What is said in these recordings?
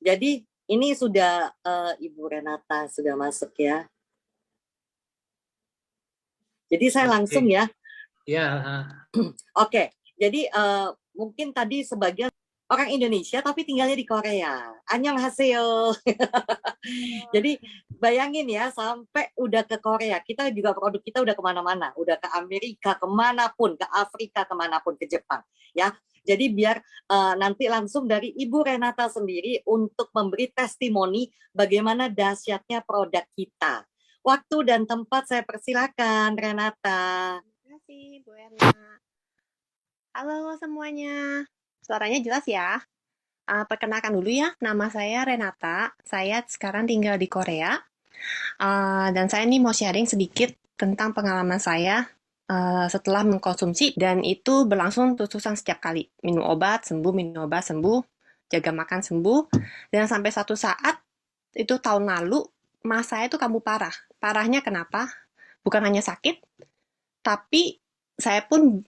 Jadi ini sudah Ibu Renata sudah masuk ya. Jadi saya langsung Oke, ya. ya, Oke, jadi mungkin tadi sebagian orang Indonesia tapi tinggalnya di Korea. Annyeonghaseyo. Jadi bayangin ya, sampai udah ke Korea, kita juga produk kita udah kemana-mana, udah ke Amerika, kemanapun, ke Afrika, kemanapun, ke Jepang, ya. Jadi biar nanti langsung dari Ibu Renata sendiri untuk memberi testimoni bagaimana dahsyatnya produk kita. Waktu dan tempat saya persilakan, Renata. Terima kasih, Bu Erna. Halo semuanya, suaranya jelas ya? Perkenalkan dulu ya, nama saya Renata. Saya sekarang tinggal di Korea. Dan saya ini mau sharing sedikit tentang pengalaman saya setelah mengkonsumsi. Dan itu berlangsung terus-terusan setiap kali. Minum obat, sembuh, jaga makan, sembuh. Dan sampai satu saat, itu tahun lalu, mas saya itu kambuh parah. Parahnya kenapa? Bukan hanya sakit, tapi saya pun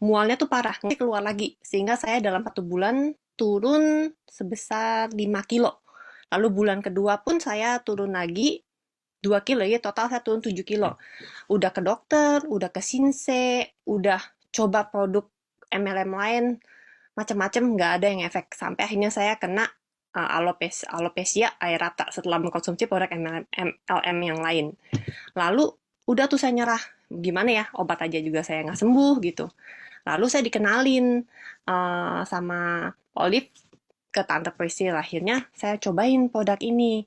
mualnya tuh parah, keluar lagi. Sehingga saya dalam 1 bulan turun sebesar 5 kilo. Lalu bulan kedua pun saya turun lagi 2 kilo, ya total saya turun 7 kilo. Udah ke dokter, udah ke Sinse, udah coba produk MLM lain, macam-macam nggak ada yang efek. Sampai akhirnya saya kena alopecia areata setelah mengkonsumsi produk MLM yang lain. Lalu udah tuh saya nyerah, gimana ya, obat aja juga saya nggak sembuh gitu. Lalu saya dikenalin sama Olive ke Tante Priscil. Akhirnya saya cobain produk ini,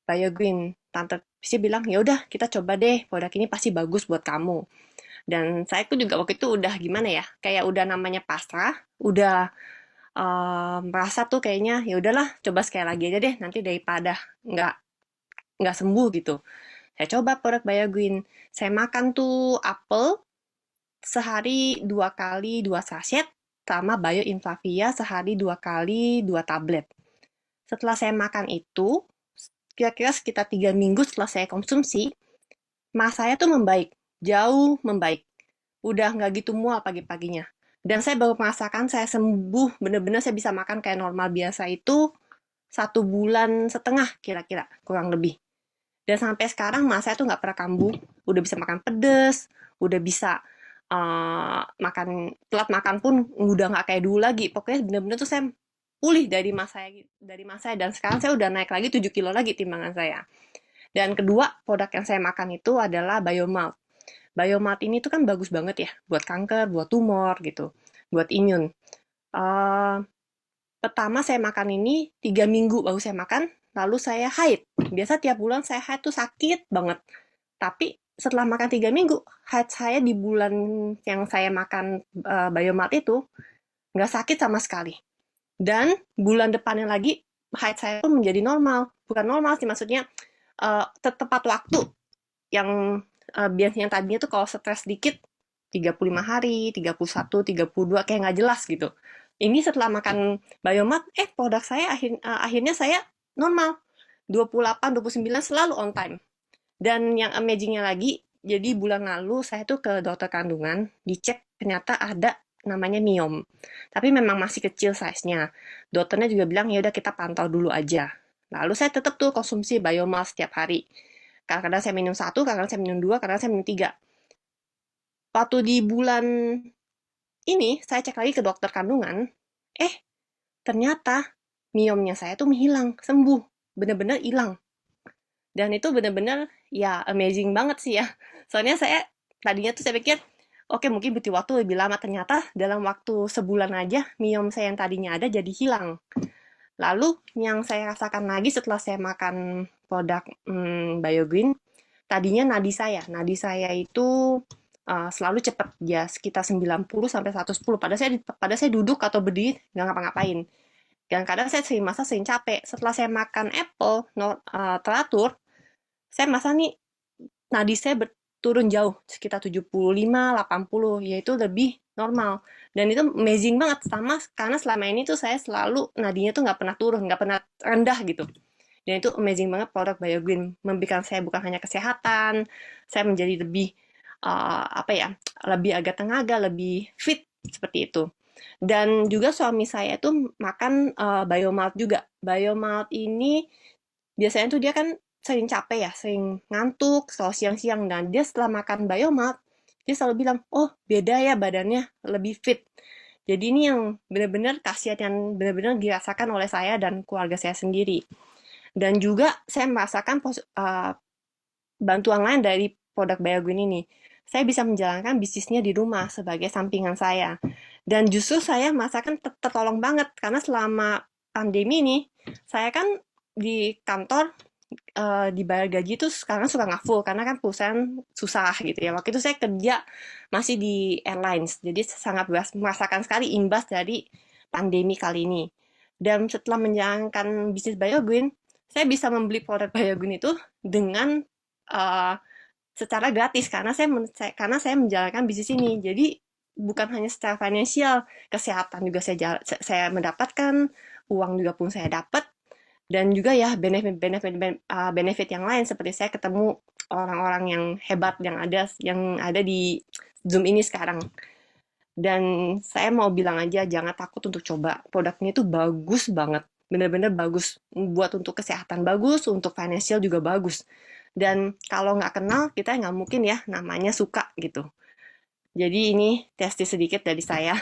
BioGreen. Tante Priscil bilang, ya udah kita coba deh, produk ini pasti bagus buat kamu. Dan saya tuh juga waktu itu udah gimana ya, kayak udah namanya pasrah, udah merasa tuh kayaknya ya udahlah, coba sekali lagi aja deh, nanti daripada nggak nggak sembuh gitu. Saya coba produk BioGreen. Saya makan tuh apel sehari 2 kali 2 sachet, sama Bioinflavia sehari 2 kali 2 tablet. Setelah saya makan itu, kira-kira sekitar 3 minggu setelah saya konsumsi, mas saya tuh membaik, jauh membaik. Udah nggak gitu mual pagi-paginya. Dan saya baru merasakan saya sembuh, bener-bener saya bisa makan kayak normal biasa itu 1 bulan setengah kira-kira, kurang lebih. Dan sampai sekarang mas saya tuh nggak pernah kambuh, udah bisa makan pedes, udah bisa makan telat makan pun udah nggak kayak dulu lagi. Pokoknya bener-bener tuh saya pulih dari masa dan sekarang saya udah naik lagi 7 kilo lagi timbangan saya. Dan kedua, produk yang saya makan itu adalah Biomalt. Biomalt ini tuh kan bagus banget ya buat kanker, buat tumor gitu, buat imun. Eh Pertama saya makan ini 3 minggu baru saya makan, lalu saya haid. Biasa tiap bulan saya haid tuh sakit banget. Tapi setelah makan 3 minggu, haid saya di bulan yang saya makan Biomart itu nggak sakit sama sekali. Dan bulan depannya lagi, haid saya pun menjadi normal. Bukan normal sih, maksudnya tepat waktu. Yang biasanya tadinya tuh kalau stres dikit, 35 hari, 31, 32, kayak nggak jelas gitu. Ini setelah makan Biomat, produk saya akhirnya saya normal. 28, 29 selalu on time. Dan yang amazingnya lagi, jadi bulan lalu saya tuh ke dokter kandungan, dicek ternyata ada namanya miom. Tapi memang masih kecil size-nya. Dokternya juga bilang, ya udah kita pantau dulu aja. Lalu saya tetap tuh konsumsi biomas setiap hari. Kadang-kadang saya minum 1, kadang-kadang saya minum 2, kadang-kadang saya minum 3. Waktu di bulan ini, saya cek lagi ke dokter kandungan, eh ternyata miomnya saya tuh menghilang, sembuh. Bener-bener hilang. Dan itu bener-bener ya amazing banget sih ya. Soalnya saya tadinya tuh saya pikir, oke mungkin butuh waktu lebih lama. Ternyata dalam waktu sebulan aja, miom saya yang tadinya ada jadi hilang. Lalu yang saya rasakan lagi setelah saya makan produk BioGreen, tadinya nadi saya itu selalu cepat ya, sekitar 90 sampai 110. Pada saya duduk atau berdiri nggak ngapa-ngapain. Dan kadang saya sering capek. Setelah saya makan apple teratur, saya masa nih nadi saya turun jauh, sekitar 75, 80, yaitu lebih normal. Dan itu amazing banget, sama karena selama ini tuh saya selalu nadinya tuh nggak pernah turun, nggak pernah rendah gitu. Dan itu amazing banget produk BioGreen, memberikan saya bukan hanya kesehatan, saya menjadi lebih apa ya, lebih agak tenaga, lebih fit seperti itu. Dan juga suami saya tuh makan Biomalt juga. Biomalt ini biasanya tuh dia kan sering capek ya, sering ngantuk, selalu siang-siang. Dan dia setelah makan Biomalt, dia selalu bilang, oh beda ya badannya, lebih fit. Jadi ini yang benar-benar khasiat yang benar-benar dirasakan oleh saya dan keluarga saya sendiri. Dan juga saya merasakan bantuan lain dari produk BioGreen ini. Saya bisa menjalankan bisnisnya di rumah sebagai sampingan saya. Dan justru saya merasakan tertolong banget karena selama pandemi ini saya kan di kantor dibayar gaji tuh sekarang suka nggak full karena kan perusahaan susah gitu ya. Waktu itu saya kerja masih di airlines, jadi sangat merasakan sekali imbas dari pandemi kali ini. Dan setelah menjalankan bisnis BioGreen, saya bisa membeli produk BioGreen itu dengan uh, secara gratis karena saya menjalankan bisnis ini. Jadi bukan hanya secara finansial, kesehatan juga saya mendapatkan, uang juga pun saya dapat, dan juga ya benefit yang lain seperti saya ketemu orang-orang yang hebat yang ada di Zoom ini sekarang. Dan saya mau bilang aja jangan takut untuk coba. Produknya itu bagus banget. Bener-bener bagus. Buat untuk kesehatan bagus, untuk financial juga bagus. Dan kalau nggak kenal, kita nggak mungkin ya namanya suka gitu. Jadi ini testis sedikit dari saya.